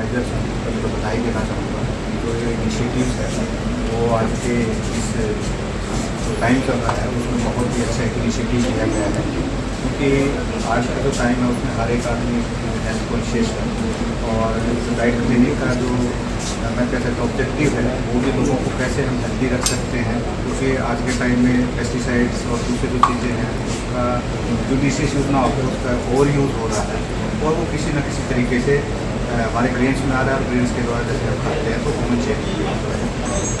Organisers हैं उनको तो बधाई देना चाहूँगा कि जो ये इनिशिएटिव्स है वो आज के इस जो टाइम चल रहा है उसमें बहुत ही अच्छा एक इनिशिएटिव लिया गया है, क्योंकि आज का जो टाइम है उसमें हर एक आदमी हेल्थ कॉन्शियस है और डाइट क्लिनिक का जो मैं कह सकता हूँ ऑब्जेक्टिव है वो भी लोगों को कैसे हम हेल्दी रख सकते हैं, क्योंकि आज के टाइम में पेस्टिसाइड्स और दूसरी जो चीज़ें हैं उसका जुडिशियस यूज़ ना होकर उसका ओवर यूज़ हो रहा है और वो किसी न किसी तरीके से हमारे ग्रेन्स में आ रहा है और ग्रेन्स के द्वारा जैसे हम खाते हैं तो हमें चेक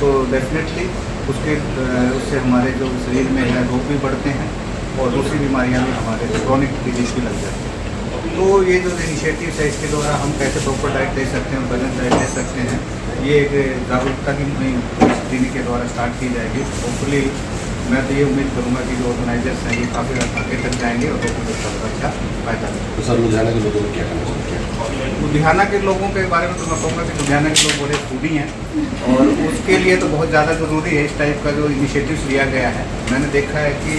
तो डेफिनेटली उससे हमारे जो शरीर में है रोग भी बढ़ते हैं और दूसरी बीमारियां भी हमारे क्रोनिक डिजीज भी लग जाती हैं। तो ये जो इनिशिएटिव्स है इसके द्वारा हम कैसे प्रॉपर डाइट ले सकते हैं, बैलेंस डाइट ले सकते हैं, ये एक जागरूकता की मुहिम क्लिनिक के द्वारा स्टार्ट की जाएगी। होपफुली मैं तो ये उम्मीद करूँगा कि जो ऑर्गेनाइजर्स हैं ये काफ़ी आगे तक जाएंगे और लोगों को सबका अच्छा फायदा मिलेगा। तो सर लुधियाना के लोगों को क्या करना चाहिए? लुधियाना के लोगों के बारे में तो मैं कहूँगा कि लुधियाना के लोग बड़े फूडी हैं और उसके लिए तो बहुत ज़्यादा ज़रूरी है इस टाइप का जो इनिशिएटिव्स लिया गया है। मैंने देखा है कि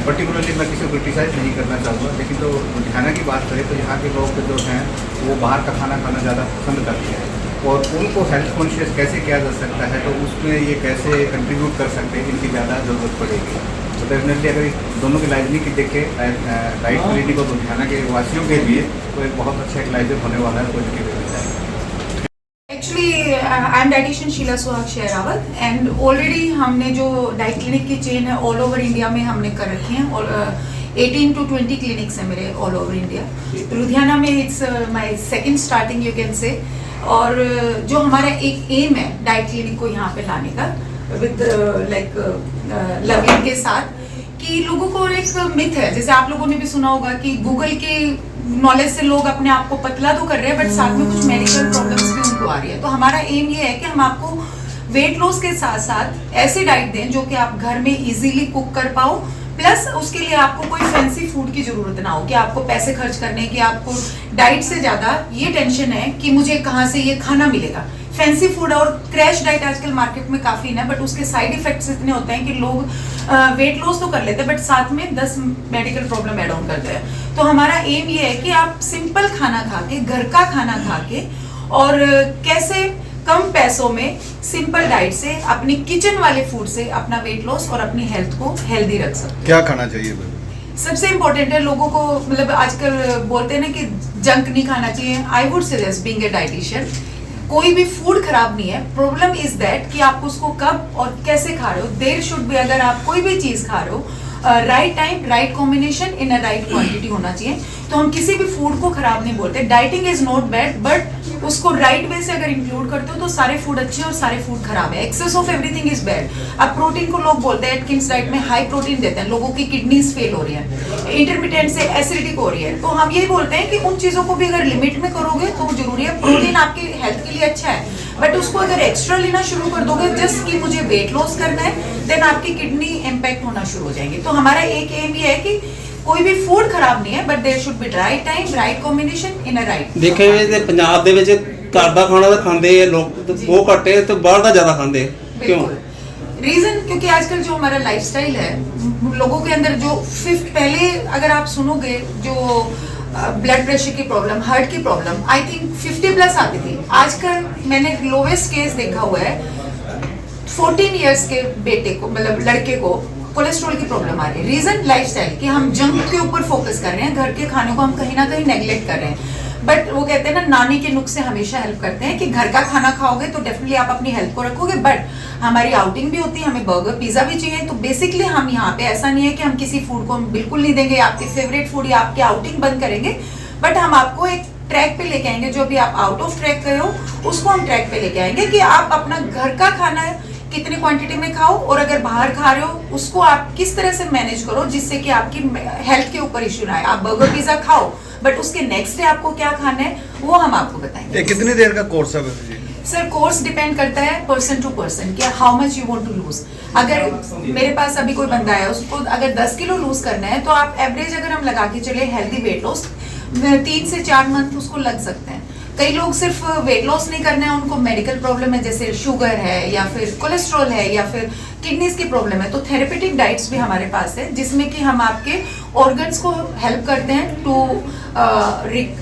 पर्टिकुलरली मैं किसी को क्रिटिसाइज नहीं करना चाहूँगा, लेकिन तो लुधियाना की बात करें तो यहाँ के लोग जो हैं वो बाहर का खाना खाना ज़्यादा पसंद करते हैं और उनको हेल्थ कॉन्शियस कैसे किया जा सकता है तो उसमें ये कैसे कंट्रीब्यूट कर सकते हैं इनकी ज़्यादा ज़रूरत पड़ेगी। तो डेफिनेटली अगर इस दोनों की लाइजनी की देखें डाइट क्लिनिक और लुधियाना के वासियों के लिए तो एक बहुत अच्छा एक लाइजर होने वाला है positive way. Actually I am dietitian Sheela Suhag Sherawat and already हमने जो डाइट क्लिनिक की चेन है ऑल ओवर इंडिया में हमने कर रखी हैं और 18 to 20 क्लिनिक्स हैं मेरे ऑल ओवर इंडिया। तो लुधियाना में it's my second starting you can say. और जो हमारा एक एम है डाइट क्लिनिक को यहाँ पे लाने का विद लाइक लविंग के साथ कि लोगों को एक मिथ है, जैसे आप लोगों ने भी सुना होगा कि गूगल के नॉलेज से लोग अपने आप को पतला तो कर रहे हैं बट साथ में कुछ मेडिकल प्रॉब्लम्स भी उनको आ रही है। तो हमारा एम ये है कि हम आपको वेट लॉस के साथ साथ ऐसी डाइट दें जो कि आप घर में इजीली कुक कर पाओ, प्लस उसके लिए आपको कोई फैंसी फूड की जरूरत ना हो कि आपको पैसे खर्च करने की, आपको डाइट से ज्यादा ये टेंशन है कि मुझे कहाँ से ये खाना मिलेगा। फैंसी फूड और क्रैश डाइट आजकल मार्केट में काफी है बट उसके साइड इफेक्ट्स इतने होते हैं कि लोग वेट लॉस तो कर लेते हैं बट साथ में 10 मेडिकल प्रॉब्लम एड ऑन करते हैं। तो हमारा एम ये है कि आप सिंपल खाना खा के, घर का खाना खा के और कैसे कम पैसों में सिंपल डाइट से, अपनी किचन वाले फूड से अपना वेट लॉस और अपनी हेल्थ को हेल्दी रख सकते हैं। क्या खाना चाहिए? सबसे इम्पोर्टेंट है लोगों को, मतलब आजकल बोलते हैं ना कि जंक नहीं खाना चाहिए। I would suggest being a dietitian कोई भी फूड खराब नहीं है, प्रॉब्लम इज दैट कि आप उसको कब और कैसे खा रहे हो। देयर शुड बी, अगर आप कोई भी चीज खा रहे हो right time, right combination in a right quantity होना चाहिए। तो हम किसी भी फूड को खराब नहीं बोलते। Dieting is not bad but उसको राइट वे से अगर इंक्लूड करते हो तो सारे फूड अच्छे और सारे फूड खराब है। Excess of everything is bad. अब प्रोटीन को लोग बोलते हैं एटकिंस डाइट में हाई प्रोटीन देते हैं, लोगों की किडनीज फेल हो रही है, इंटरमिटेंट से एसिडिटी हो रही है। तो हम यही बोलते हैं कि उन चीजों को भी अगर लिमिट में करोगे तो जरूरी है। प्रोटीन आपकी हेल्थ के लिए अच्छा है बट उसको अगर एक्स्ट्रा लेना शुरू कर दोगे जस्ट कि मुझे वेट लॉस करना है, देन आपकी किडनी इंपैक्ट होना शुरू हो जाएंगे। तो हमारा एक एम ये है कि कोई भी फूड खराब नहीं है but there should be right time, right combination in a right. ਦੇਖੇ ਤੇ ਪੰਜਾਬ ਦੇ ਵਿੱਚ ਘਰ ਦਾ ਖਾਣਾ ਤਾਂ ਖਾਂਦੇ ਆ ਲੋਕ ਬਹੁਤ ਘੱਟ ਹੈ ਤੇ ਬਾਹਰ ਦਾ ਜ਼ਿਆਦਾ ਖਾਂਦੇ ਕਿਉਂ? रीजन क्योंकि आजकल जो हमारा लाइफस्टाइल है, लोगों के अंदर जो पहले अगर आप सुनोगे जो ब्लड प्रेशर की प्रॉब्लम, हार्ट की प्रॉब्लम आई थिंक 50 प्लस आती थी। आजकल मैंने लोवेस्ट केस देखा हुआ है 14 इयर्स के बेटे को, मतलब लड़के को कोलेस्ट्रॉल की प्रॉब्लम आ रही है। रीजन लाइफस्टाइल कि हम जंक के ऊपर फोकस कर रहे हैं, घर के खाने को हम कहीं ना कहीं नेग्लेक्ट कर रहे हैं। बट वो कहते हैं ना, नानी के नुस्खे हमेशा हेल्प करते हैं कि घर का खाना खाओगे तो डेफिनेटली आप अपनी हेल्थ को रखोगे। बट हमारी आउटिंग भी होती है, हमें बर्गर पिज्जा भी चाहिए। तो बेसिकली हम यहाँ पे ऐसा नहीं है कि हम किसी फूड को हम बिल्कुल नहीं देंगे, आपके फेवरेट फूड या आपकी आउटिंग बंद करेंगे, बट हम आपको एक ट्रैक पे लेके आएंगे। जो भी आप आउट ऑफ ट्रैक कर हो उसको हम ट्रैक पे लेके आएंगे कि आप अपना घर का खाना कितनी क्वांटिटी में खाओ और अगर बाहर खा रहे हो उसको आप किस तरह से मैनेज करो जिससे कि आपकी हेल्थ के ऊपर इश्यू ना आए। आप बर्गर पिज्जा खाओ बट उसके नेक्स्ट डे आपको क्या खाना है वो हम आपको बताएंगे। कितनी देर का कोर्स है जी? सर कोर्स डिपेंड करता है पर्सन टू पर्सन कि how much you want to lose. अगर मेरे पास अभी कोई बंदा है उसको अगर 10 किलो लूज करना है तो आप एवरेज अगर हम लगा के चले हेल्दी वेट लॉस 3 से 4 मंथ उसको लग सकते हैं। कई लोग सिर्फ वेट लॉस नहीं करना है, उनको मेडिकल प्रॉब्लम है, जैसे शुगर है या फिर कोलेस्ट्रॉल है या फिर किडनीज की प्रॉब्लम है, तो थेरेपेटिक डाइट्स भी हमारे पास है जिसमें कि हम आपके ऑर्गन्स को हेल्प करते हैं to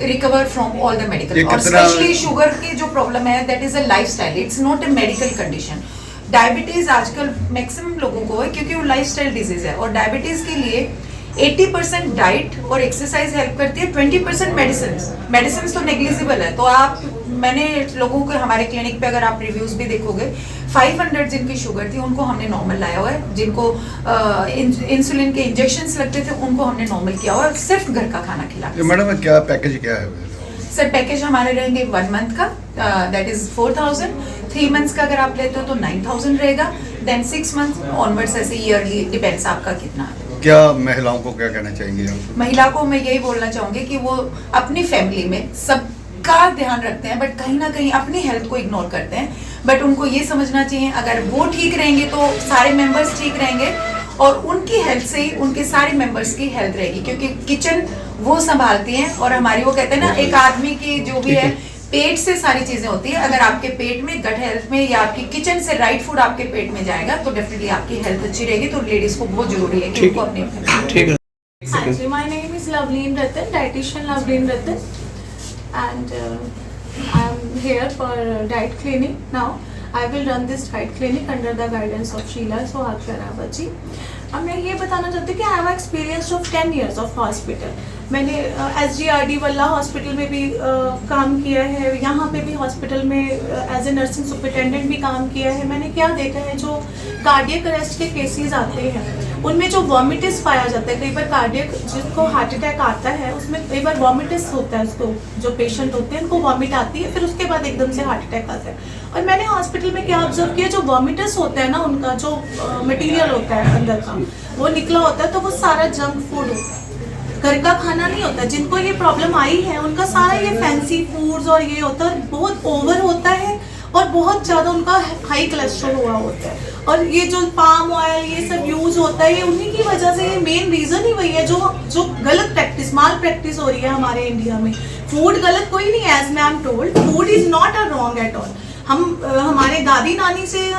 recover from all the medical. और स्पेशली शुगर की जो प्रॉब्लम है that is a lifestyle, it's not a medical condition. Diabetes आजकल मैक्सिमम लोगों को है क्योंकि वो लाइफस्टाइल डिजीज है, और डायबिटीज के लिए 80% डाइट और एक्सरसाइज हेल्प करती है, 20% मेडिसिन तो नेग्लिजिबल है। तो आप, मैंने लोगों को हमारे क्लिनिक पे अगर आप रिव्यूज भी देखोगे, 500 जिनकी शुगर थी उनको हमने नॉर्मल लाया हुआ है, जिनको इंसुलिन के इंजेक्शंस लगते थे उनको हमने नॉर्मल किया हुआ है, सिर्फ घर का खाना खिला के। मैडम क्या पैकेज क्या है? सर पैकेज हमारे रहेंगे 1 मंथ का, दैट इज 4000, 3 मंथ्स का अगर आप लेते हो तो 9000 रहेगा, देन 6 मंथ ऑनवर्ड्स ऐसे ईयरली डिपेंड्स आपका कितना है। क्या महिलाओं को क्या कहना चाहेंगे आप? महिला को मैं यही बोलना चाहूंगी कि वो अपनी फैमिली में सबका ध्यान रखते हैं, बट कहीं ना कहीं अपनी हेल्थ को इग्नोर करते हैं। बट उनको ये समझना चाहिए अगर वो ठीक रहेंगे तो सारे मेंबर्स ठीक रहेंगे, और उनकी हेल्थ से ही उनके सारे मेंबर्स की हेल्थ रहेगी, क्योंकि किचन वो संभालती हैं। और हमारी, वो कहते हैं ना, एक आदमी की जो भी है पेट से सारी चीजें होती है। अगर आपके पेट में, गट हेल्थ में, या आपकी किचन से राइट फूड आपके पेट में जाएगा तो डेफिनेटली आपकी हेल्थ अच्छी रहेगी। तो लेडीज को बहुत जरूरी है कि उनको अपने ठीक है। Actually, my name is Loveleen Ratan, dietitian Loveleen Ratan, and I'm here for diet clinic now. I will run this diet clinic under the guidance of Sheila Sohag Sherawat ji. अब मैं ये बताना चाहती हूँ कि I have experience of 10 years of hospital. मैंने SGRD वल्ला hospital में भी काम किया है, यहाँ पे भी हॉस्पिटल में एज ए नर्सिंग सुपरिटेंडेंट भी काम किया है। मैंने क्या देखा है, जो कार्डियक अरेस्ट के केसेस आते हैं उनमें जो वॉमिटिस पाया जाता है, कई बार कार्डियक, जिसको हार्ट अटैक आता है उसमें कई बार वॉमिटिस होता है, उसको जो पेशेंट होते हैं उनको वॉमिट आती है, फिर उसके बाद एकदम से हार्ट अटैक आता है। और मैंने हॉस्पिटल में क्या ऑब्जर्व किया, जो वॉमिटिस होता है ना, उनका जो मटेरियल होता है अंदर का वो निकला होता है, तो वो सारा जंक फूड होता है, घर का खाना नहीं होता। जिनको ये प्रॉब्लम आई है उनका सारा ये फैंसी फूड्स और ये होता है, बहुत ओवर होता है और बहुत ज़्यादा उनका हाई कोलेस्ट्रॉल हुआ होता है। और ये जो पाम ऑयल ये सब यूज होता है, ये उन्हीं की वजह से, ये मेन रीजन ही वही है जो गलत प्रैक्टिस, माल प्रैक्टिस हो रही है हमारे इंडिया में। फूड गलत कोई नहीं है, as ma'am told, food is not a wrong at all. हम हमारे दादी नानी से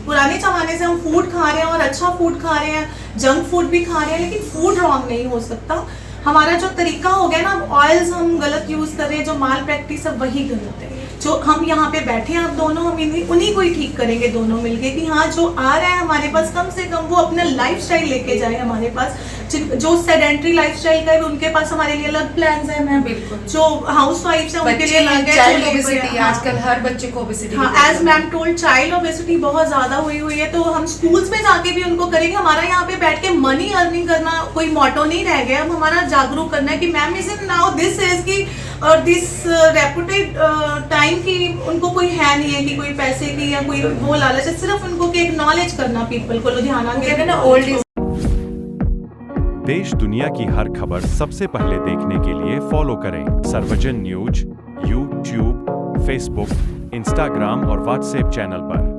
पुराने ज़माने से हम फूड खा रहे हैं और अच्छा फूड खा रहे हैं, जंक फूड भी खा रहे हैं, लेकिन फूड रॉन्ग नहीं हो सकता। हमारा जो तरीका हो गया ना, ऑयल्स हम गलत यूज़ कर रहे हैं, जो माल प्रैक्टिस है वही गलत है। जो हम यहाँ पे बैठे हैं, आप दोनों, हम उन्हीं को ही ठीक करेंगे दोनों मिलके, कि हाँ जो आ रहा है हमारे पास कम से कम वो अपना लाइफस्टाइल लेके जाए हमारे पास। जो सेडेंट्री लाइफस्टाइल का है उनके पास हमारे लिए अलग प्लान्स है मैम। बिल्कुल। जो हाउसवाइफ्स है उनके लिए अलग है। चाइल्ड ओबेसिटी, आजकल हर बच्चे को ओबेसिटी, हाँ, as ma'am told, child obesity बहुत ज्यादा हुई है, तो हम स्कूल्स में जाके भी उनको करेंगे। हमारा यहाँ पे बैठ के मनी अर्निंग करना कोई मोटो नहीं रह गया। अब हमारा जागरूक करना है कि ma'am is in now this age की और दिस रेपुटेड टाइम की उनको कोई है नहीं है कि कोई पैसे की या कोई वो लालच है, सिर्फ उनको कि एक्नॉलेज करना पीपल को। लुधियाना के ना ओल्ड इज। देश दुनिया की हर खबर सबसे पहले देखने के लिए फॉलो करें सर्वजन न्यूज, यूट्यूब, फेसबुक, इंस्टाग्राम और व्हाट्सएप चैनल पर।